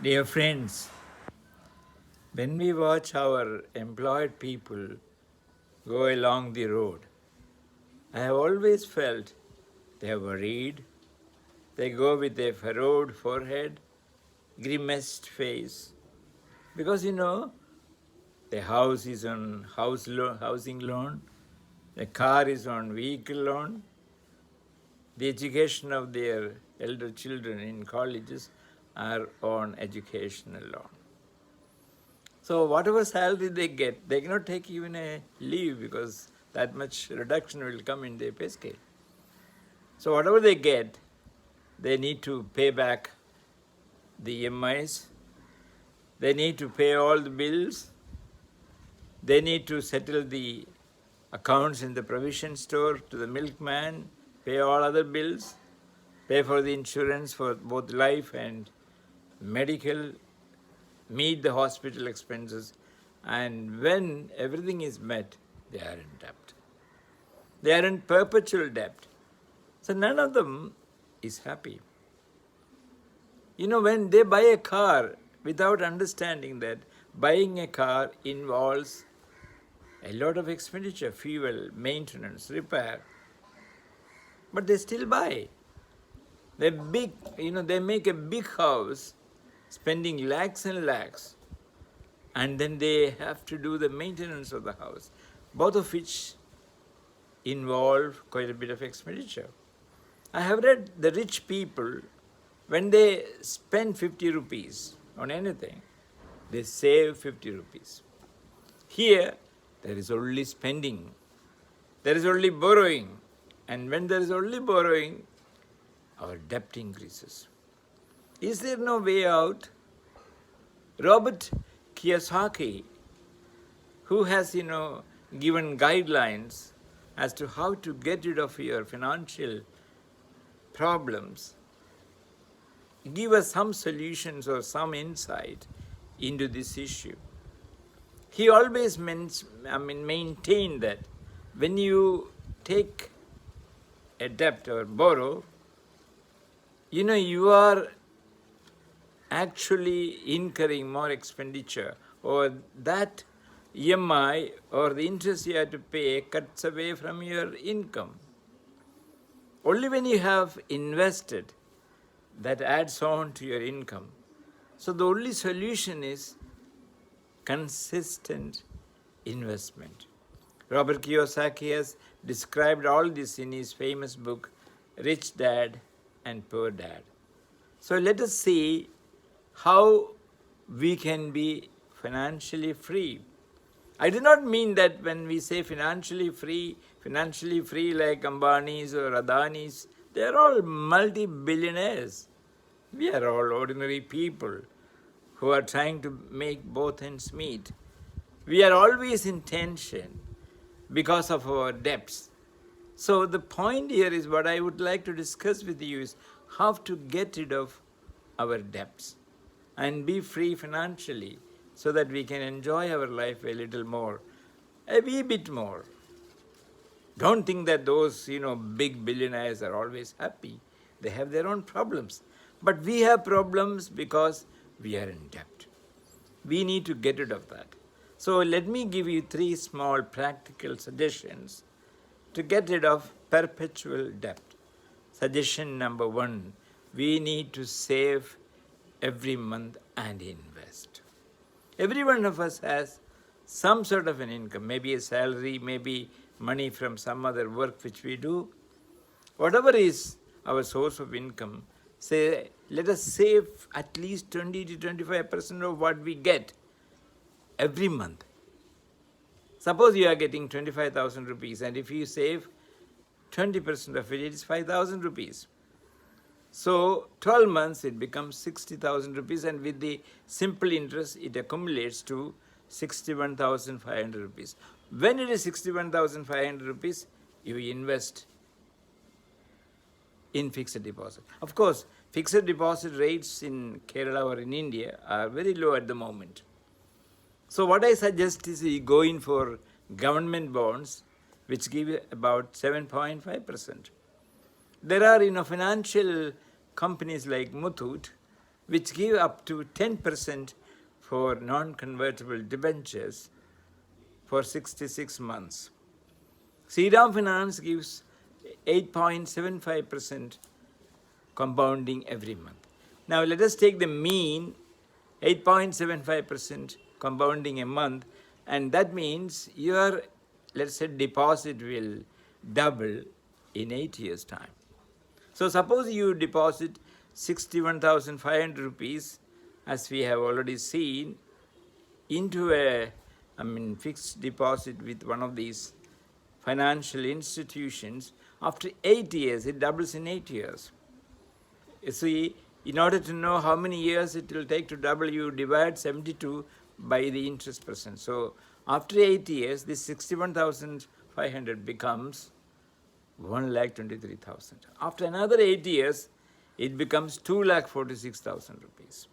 Dear friends, when we watch our employed people go along the road, I have always felt they are worried. They go with a furrowed forehead, grimaced face, because the house is on housing loan, the car is on vehicle loan, the education of their elder children in colleges are on educational loan. So whatever salary they get, they cannot take even a leave because that much reduction will come in their pay scale. So whatever they get, they need to pay back the EMIs, they need to pay all the bills, they need to settle the accounts in the provision store to the milkman, pay all other bills, pay for the insurance for both life and medical, meet the hospital expenses, and when everything is met, they are in debt. They are in perpetual debt. So none of them is happy. When they buy a car without understanding that buying a car involves a lot of expenditure, fuel, maintenance, repair, but they still buy. They make a big house, spending lakhs and lakhs, and then they have to do the maintenance of the house, both of which involve quite a bit of expenditure. I have read the rich people, when they spend 50 rupees on anything, they save 50 rupees. Here, there is only spending, there is only borrowing, and when there is only borrowing, our debt increases. Is there no way out? Robert Kiyosaki, who has given guidelines as to how to get rid of your financial problems, give us some solutions or some insight into this issue. He always maintained that when you take a debt or borrow, you are actually incurring more expenditure, or that EMI or the interest you have to pay cuts away from your income. Only when you have invested, that adds on to your income. So the only solution is consistent investment. Robert Kiyosaki has described all this in his famous book, Rich Dad and Poor Dad. So let us see how we can be financially free. I do not mean that when we say financially free like Ambani's or Adani's, they are all multi-billionaires. We are all ordinary people who are trying to make both ends meet. We are always in tension because of our debts. So the point here is, what I would like to discuss with you is how to get rid of our debts and be free financially so that we can enjoy our life a little more, a wee bit more. Don't think that those big billionaires are always happy. They have their own problems. But we have problems because we are in debt. We need to get rid of that. So let me give you 3 small practical suggestions to get rid of perpetual debt. Suggestion number 1, we need to save every month and invest. Every one of us has some sort of an income, maybe a salary, maybe money from some other work which we do. Whatever is our source of income, let us save at least 20 to 25% of what we get every month. Suppose you are getting 25,000 rupees, and if you save 20% of it, it is 5,000 rupees. So 12 months it becomes 60,000 rupees, and with the simple interest it accumulates to 61,500 rupees. When it is 61,500 rupees, you invest in fixed deposit. Of course, fixed deposit rates in Kerala or in India are very low at the moment. So what I suggest is you go in for government bonds, which give about 7.5%. There are financial companies like Muthoot, which give up to 10% for non-convertible debentures for 66 months. Sriram Finance gives 8.75% compounding every month. Now let us take the mean, 8.75% compounding a month, and that means your, let's say, deposit will double in 8 years' time. So suppose you deposit 61,500 rupees, as we have already seen, into a fixed deposit with one of these financial institutions. After 8 years, it doubles in 8 years. You see, in order to know how many years it will take to double, you divide 72 by the interest percent. So after 8 years, this 61,500 becomes 1,23,000. After another 8 years, it becomes 2,46,000 rupees.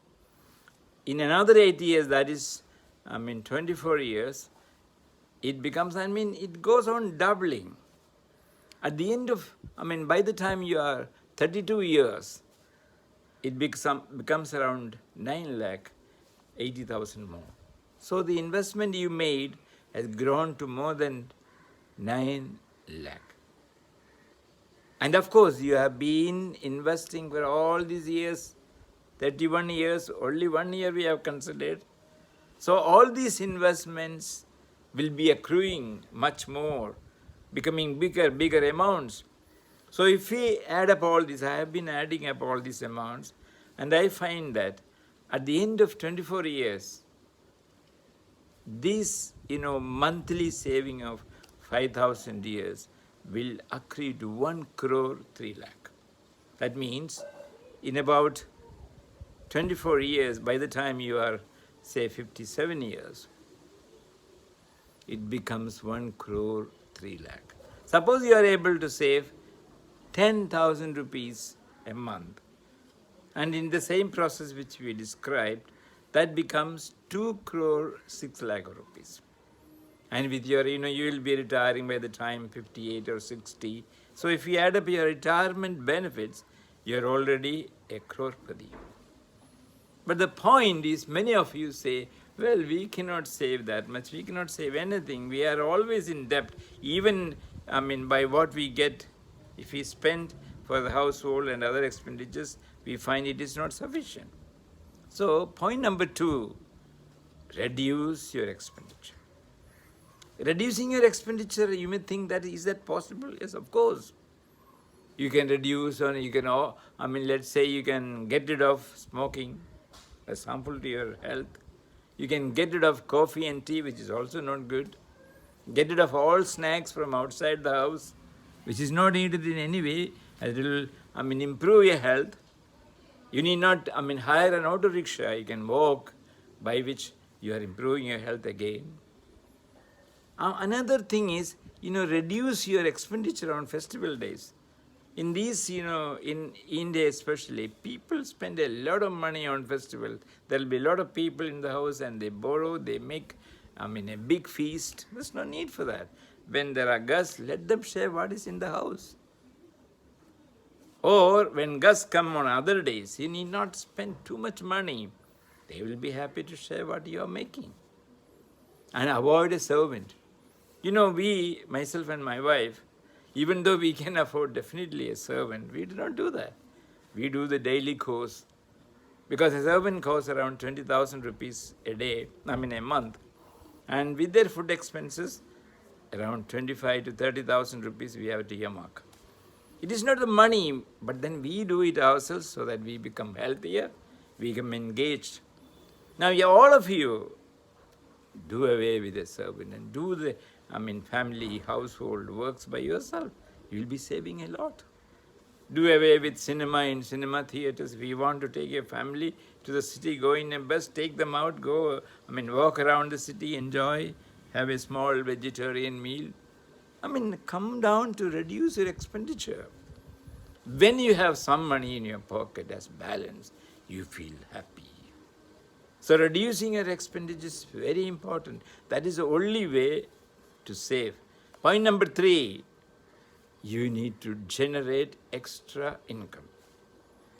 In another 8 years, that is, 24 years, it becomes, it goes on doubling. At the end of, by the time you are 32 years, it becomes around 9,80,000 more. So the investment you made has grown to more than 9 lakh. And of course, you have been investing for all these years, 31 years, only 1 year we have considered. So all these investments will be accruing much more, becoming bigger amounts. So if we add up all this, I have been adding up all these amounts, and I find that at the end of 24 years, this monthly saving of 5,000 years will accrue to 1 crore 3 lakh. That means in about 24 years, by the time you are, say, 57 years, it becomes 1 crore 3 lakh. Suppose you are able to save 10,000 rupees a month, and in the same process which we described, that becomes 2 crore 6 lakh rupees. And with your, you will be retiring by the time 58 or 60. So if you add up your retirement benefits, you're already a crorepati. But the point is, many of you say, well, we cannot save that much. We cannot save anything. We are always in debt. Even, by what we get, if we spend for the household and other expenditures, we find it is not sufficient. So point number 2, reduce your expenditure. Reducing your expenditure, you may think that, is that possible? Yes, of course. You can reduce, or you can, let's say you can get rid of smoking, as harmful to your health. You can get rid of coffee and tea, which is also not good. Get rid of all snacks from outside the house, which is not needed in any way. It will, improve your health. You need not, hire an auto rickshaw. You can walk, by which you are improving your health again. Another thing is, reduce your expenditure on festival days. In these, in India especially, people spend a lot of money on festival. There will be a lot of people in the house, and they borrow, they make, a big feast. There's no need for that. When there are guests, let them share what is in the house. Or when guests come on other days, you need not spend too much money. They will be happy to share what you are making. And avoid a servant. We, myself and my wife, even though we can afford definitely a servant, we do not do that. We do the daily course, because a servant costs around 20,000 rupees a day, a month. And with their food expenses, around 25 to 30,000 rupees we have to earmark. It is not the money, but then we do it ourselves so that we become healthier, we become engaged. Now, all of you, do away with a servant and do the, family, household works by yourself. You will be saving a lot. Do away with cinema in cinema theaters. If you want to take your family to the city, go in a bus, take them out, go, walk around the city, enjoy, have a small vegetarian meal. Come down to reduce your expenditure. When you have some money in your pocket as balance, you feel happy. So reducing your expenditure is very important. That is the only way to save. Point number 3, you need to generate extra income.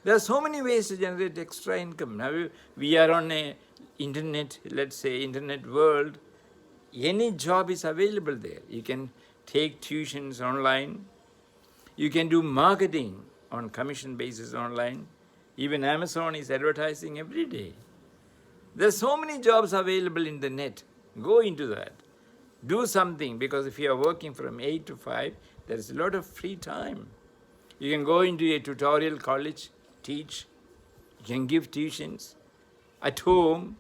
There are so many ways to generate extra income. Now we are on a internet, let's say internet world. Any job is available there. You can take tuitions online. You can do marketing on commission basis online. Even Amazon is advertising every day. There are so many jobs available in the net. Go into that. Do something, because if you are working from 8 to 5, there is a lot of free time. You can go into a tutorial college, teach. You can give tuitions. At home,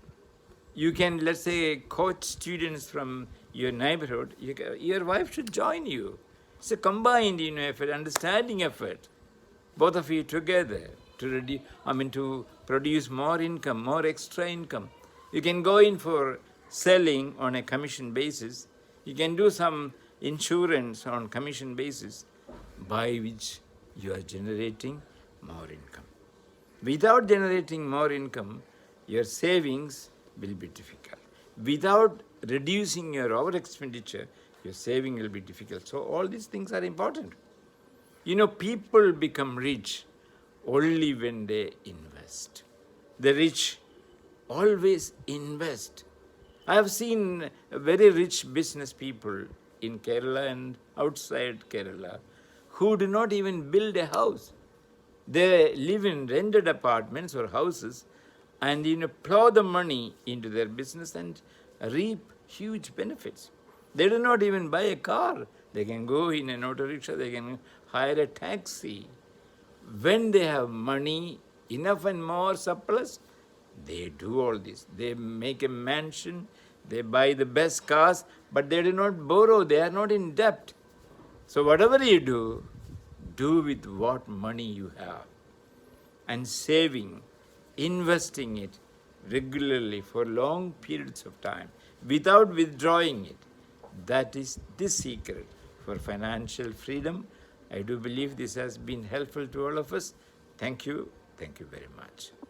you can, let's say, coach students from your neighborhood. Your wife should join you. It's a combined effort, understanding effort. Both of you together to produce more income, more extra income. You can go in for selling on a commission basis. You can do some insurance on commission basis, by which you are generating more income. Without generating more income, your savings will be difficult. Without reducing your over expenditure, your saving will be difficult. So all these things are important. People become rich only when they invest. The rich always invest. I have seen very rich business people in Kerala and outside Kerala who do not even build a house. They live in rented apartments or houses and plow the money into their business and reap huge benefits. They do not even buy a car. They can go in an auto rickshaw, they can hire a taxi. When they have money, enough and more surplus, they do all this. They make a mansion, they buy the best cars, but they do not borrow, they are not in debt. So whatever you do with what money you have. And saving, investing it regularly for long periods of time without withdrawing it. That is the secret for financial freedom. I do believe this has been helpful to all of us. Thank you. Thank you very much.